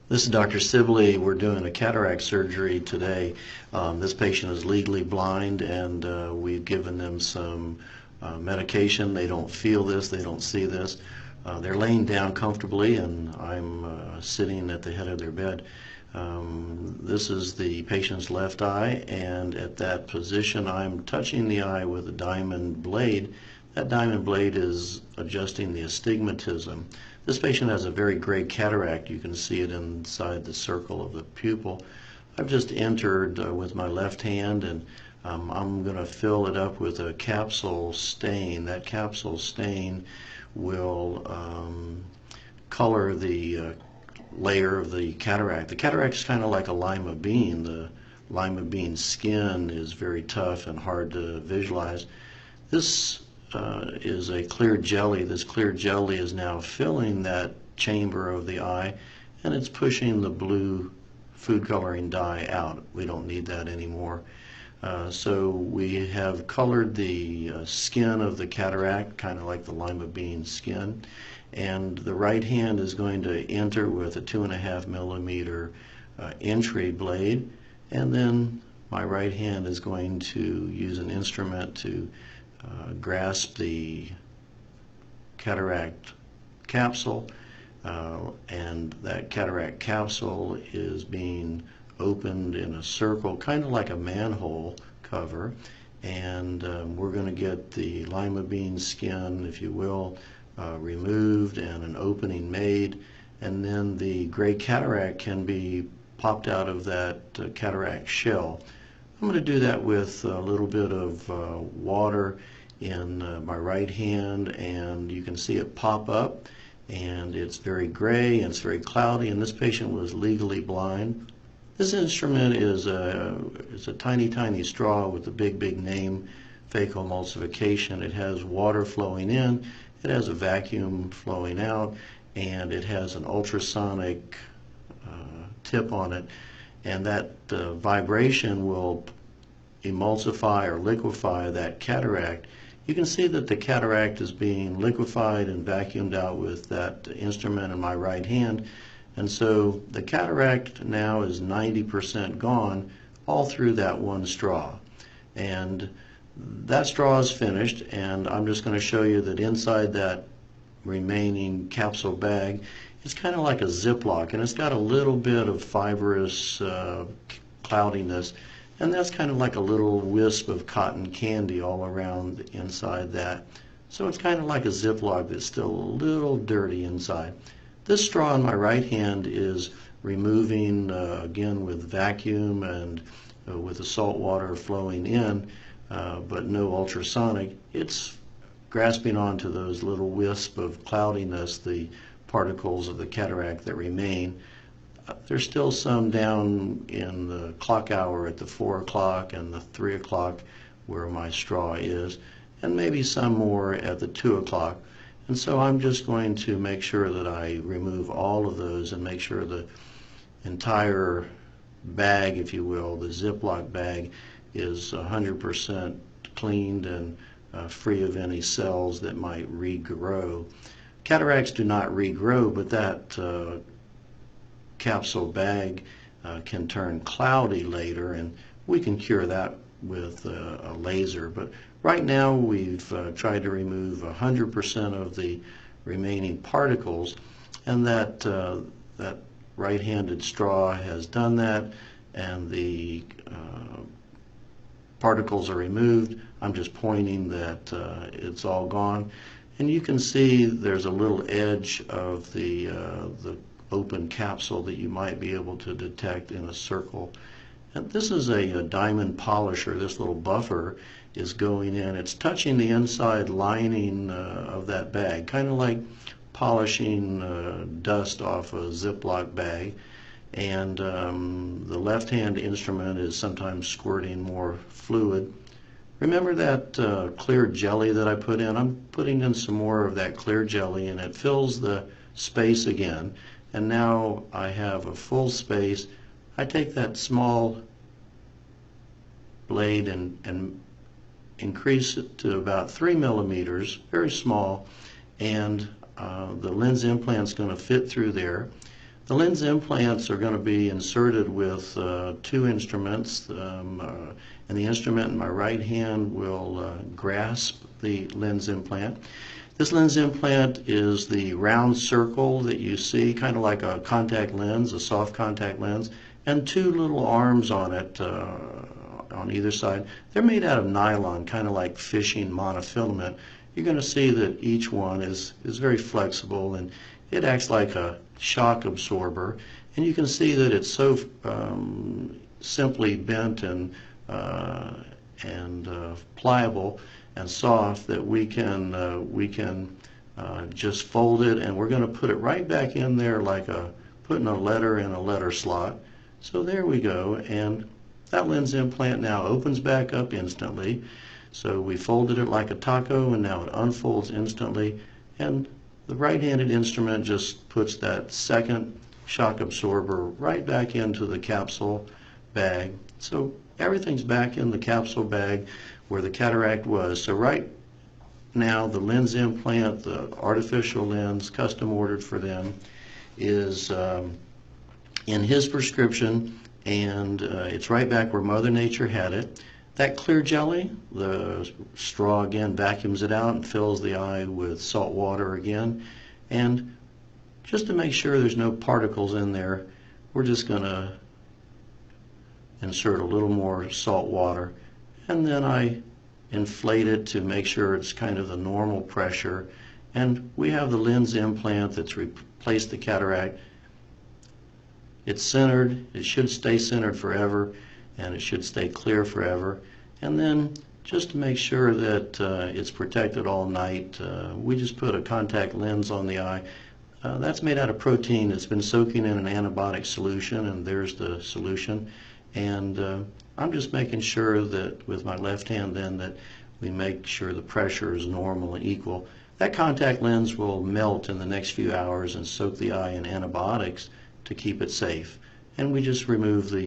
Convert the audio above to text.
This is Dr. Sibley. We're doing a cataract surgery today. This patient is legally blind, and we've given them some medication. They don't feel this, they don't see this. They're laying down comfortably, and I'm sitting at the head of their bed. This is the patient's left eye, and at that position I'm touching the eye with a diamond blade. That diamond blade is adjusting the astigmatism. This patient has a very gray cataract. You can see it inside the circle of the pupil. I've just entered with my left hand, and I'm going to fill it up with a capsule stain. That capsule stain will color the layer of the cataract. The cataract is kind of like a lima bean. The lima bean skin is very tough and hard to visualize. This is a clear jelly. This clear jelly is now filling that chamber of the eye, and it's pushing the blue food coloring dye out. We don't need that anymore. So we have colored the skin of the cataract, kind of like the lima bean skin, and the right hand is going to enter with a 2.5 millimeter entry blade, and then my right hand is going to use an instrument to grasp the cataract capsule, and that cataract capsule is being opened in a circle, kind of like a manhole cover, and we're going to get the lima bean skin, if you will, removed and an opening made, and then the gray cataract can be popped out of that cataract shell. I'm going to do that with a little bit of water in my right hand, and you can see it pop up, and it's very gray and it's very cloudy, and this patient was legally blind. This instrument is a tiny straw with a big name, phacoemulsification. It has water flowing in, it has a vacuum flowing out, and it has an ultrasonic tip on it, and that vibration will emulsify or liquefy that cataract. You can see that the cataract is being liquefied and vacuumed out with that instrument in my right hand, and so the cataract now is 90% gone all through that one straw. And that straw is finished, and I'm just going to show you that inside that remaining capsule bag, it's kind of like a Ziploc, and it's got a little bit of fibrous cloudiness, and that's kind of like a little wisp of cotton candy all around inside that. So it's kind of like a Ziploc that's still a little dirty inside. This straw in my right hand is removing, again with vacuum and with the salt water flowing in, but no ultrasonic. It's grasping onto those little wisps of cloudiness, the particles of the cataract that remain. There's still some down in the clock hour at the 4 o'clock and the 3 o'clock where my straw is, and maybe some more at the 2 o'clock. And so I'm just going to make sure that I remove all of those and make sure the entire bag, if you will, the Ziploc bag, is 100% cleaned and free of any cells that might regrow. Cataracts do not regrow, but that capsule bag can turn cloudy later, and we can cure that with a laser. But right now we've tried to remove 100% of the remaining particles, and that right-handed straw has done that, and the particles are removed. I'm just pointing that it's all gone, and you can see there's a little edge of the open capsule that you might be able to detect in a circle. And this is a diamond polisher. This little buffer is going in. It's touching the inside lining of that bag, kind of like polishing dust off a Ziploc bag. And the left-hand instrument is sometimes squirting more fluid. Remember that clear jelly that I put in? I'm putting in some more of that clear jelly, and it fills the space again. And now I have a full space. I take that small blade and increase it to about 3 millimeters, very small, and the lens implant's going to fit through there. The lens implants are going to be inserted with two instruments, and the instrument in my right hand will grasp the lens implant. This lens implant is the round circle that you see, kind of like a contact lens, a soft contact lens, and two little arms on it on either side. They're made out of nylon, kind of like fishing monofilament. You're going to see that each one is very flexible, and it acts like a shock absorber. And you can see that it's so simply bent and pliable and soft that we can just fold it, and we're going to put it right back in there like putting a letter in a letter slot. So there we go, and that lens implant now opens back up instantly. So we folded it like a taco, and now it unfolds instantly, and the right-handed instrument just puts that second shock absorber right back into the capsule bag. So everything's back in the capsule bag where the cataract was. So right now the lens implant, the artificial lens, custom ordered for them, is in his prescription, and it's right back where Mother Nature had it. That clear jelly, the straw again vacuums it out and fills the eye with salt water again. And just to make sure there's no particles in there, we're just going to insert a little more salt water, and then I inflate it to make sure it's kind of the normal pressure. And we have the lens implant that's replaced the cataract. It's centered. It should stay centered forever, and it should stay clear forever. And then just to make sure that it's protected all night, we just put a contact lens on the eye. That's made out of protein. It's been soaking in an antibiotic solution, and there's the solution. And I'm just making sure that with my left hand then that we make sure the pressure is normal and equal. That contact lens will melt in the next few hours and soak the eye in antibiotics to keep it safe. And we just remove the